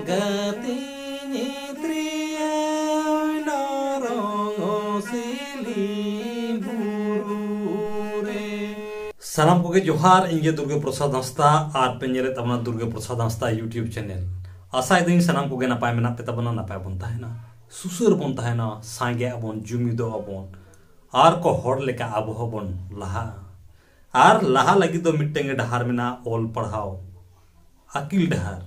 Gatinya triya narong sili burure. Salam koge johar inge Durga Prasad Hasta ar penyeret amna Durga Prasad Hasta YouTube channel. Asa idin salam koge napay menap pe tabana napay bon tahena. Susur bon tahena sange abon jumido abon. Ar ko hor leka abo hobon laha. Ar laha lagi do mittenge dahar mena ol padhao. Akil dahar.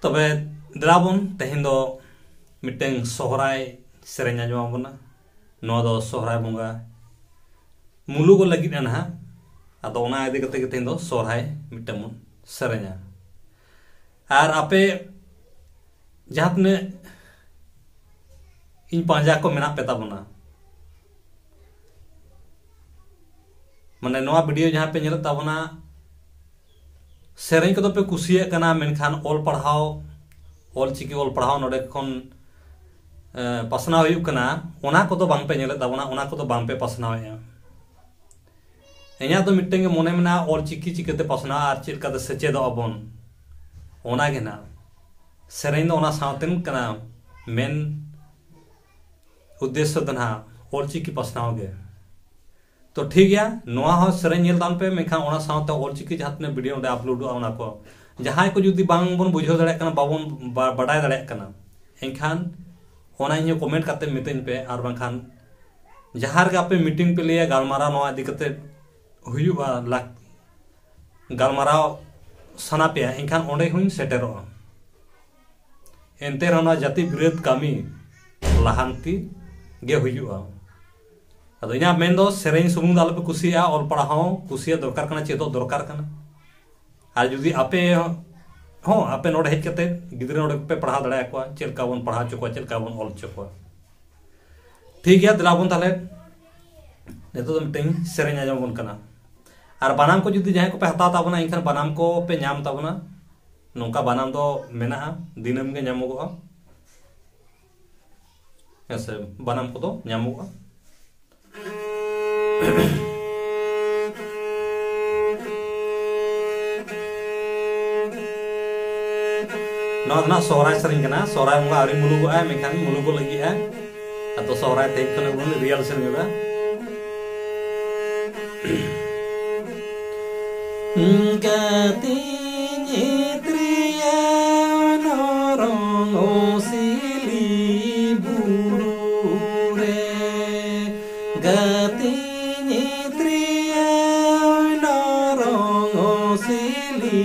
तबे द्राबन तेहन दो मिटें सोहराय सेरेंजा जमा बना no दो सोहराय बंगा मुलु को लगी ना अदो ओना इदी कते तेहन दो सोहराय मिटें मन सेरेंजा आर आपे जहातने इन पांजा को मेना पेता बना माने नोआ वीडियो जहां पे नेलता बना सेरें को पे कुसिया कना मेनखान ओल पढ़ाओ ओल चिकी ओल पढ़ाओ नोडे खन पसना हुयुक कना ओना को तो बांग पे नेले दाबना ओना को तो बांग पे पसना है एया तो मिटेंगे मोने मेना ओल चिकी चिकते पसना आर चिल का सेचे दो अबन ओना गेना सेरें दो ओना सावतेन कना मेन उद्देश्य दना ओल चिकी पसनाओगे तो ठीक है नोआ हो सेरें नेल दान पे मेखान ओना सावते ओल चिकी जहातने वीडियो दे अपलोड ओना को जहां को जुदी बांग बन बुझो दड़े कना बाबन बडाय दड़े कना एखान ओना इन कमेंट करते मितेन पे आर बांखान जहां रे आपे मीटिंग पे लिया गालमारा नोआ दिकते हुयुआ लाक गालमारा सना पे एखान ओंडे हुइन सेटेरो एनते रना जाति विरोध कामी लाहांती गे हुयुआ अदो इना मेन दो सेरें सुमुंग दाल पे कुसिया और पढ़ाओ कुसिया दरकार कना चेतो दरकार कना आ जुदी आपे हो आपे नोड हेज कते गिदरे नोड पे पढ़ा दड़ा को चेलका बन पढ़ा चको चेलका बन ऑल चको ठीक है दलाबन ताले नेतो मिटिंग सेरें आजम बन कना आर बनाम को जुदी जहां को पे हता ताबना इनखान बनाम को पे नाम ताबना नोका बनाम दो मेना दिनम के नामोगो ऐसे बनाम को तो नामोगो ना सोहराय सरिंग कना सोहराय मुगा आरी मुलुगो आ मेखान मुलुगो लगी आ अतो सोहराय तेक कना बुन रियल सरिंग बा गाती नेत्रिया नरंग सिली बुरुरे गाती नेत्रिया नरंग सिली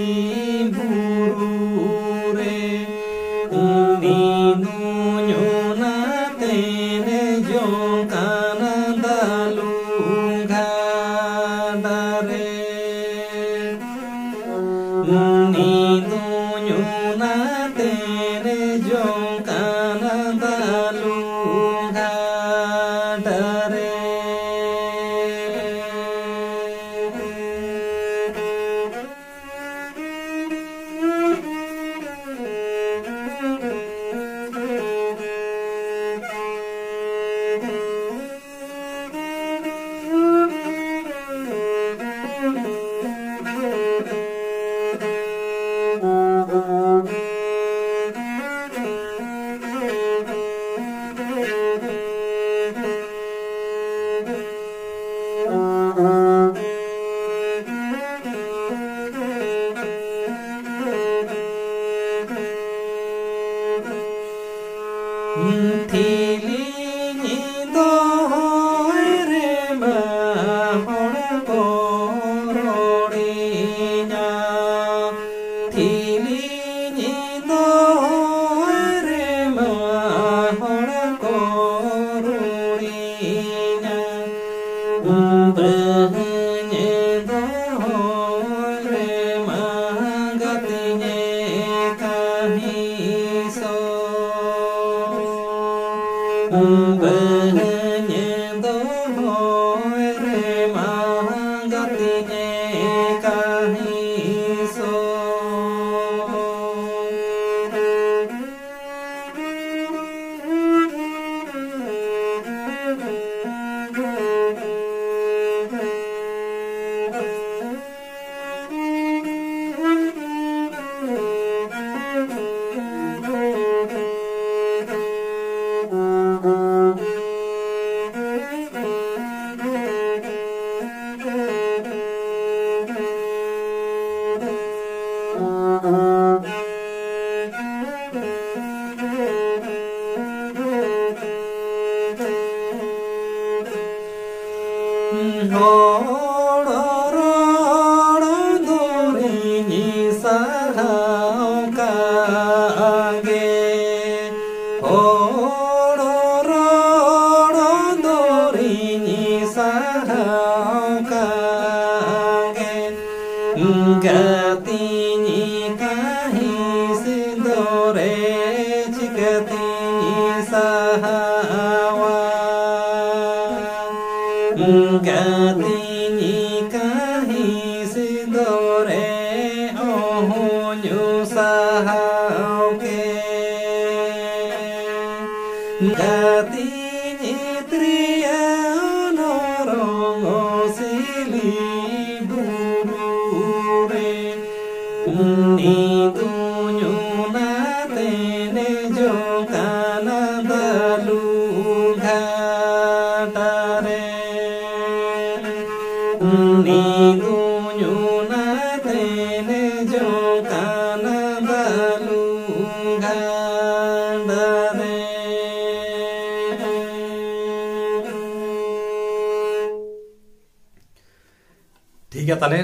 ठीक है ताले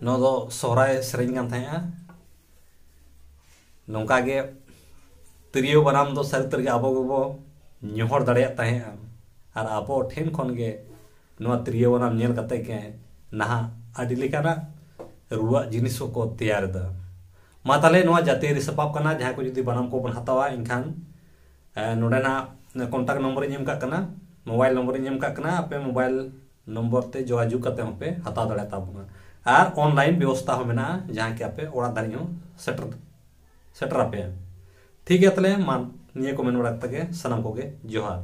नो दो सोहराय सेरेंग कान थाया नौका गे तिरियो बनाम दो सर तरगे आबो गबो न्योहर दड़े ताहें और आबो ठेन खन गे नो तिरियो बनाम नेल कते के नहा आदि लेकाना रुआ जिनिस को तैयार दा मा ताले नो जाते रिसपाप कना जहां को जुदी बनाम को बन हतावा इनखान नोडेना कॉन्टैक्ट नंबर नेम का कना मोबाइल नंबर नेम का कना आपे मोबाइल नंबर ते जोगाजोग करते पे हता दड़े ताबना और ऑनलाइन व्यवस्था हो मेना जहां के आपे ओड़ा दानी हो सेटर आपे ठीक है तले मान निये को मेन बड़ा तके सनम को गे जोहार।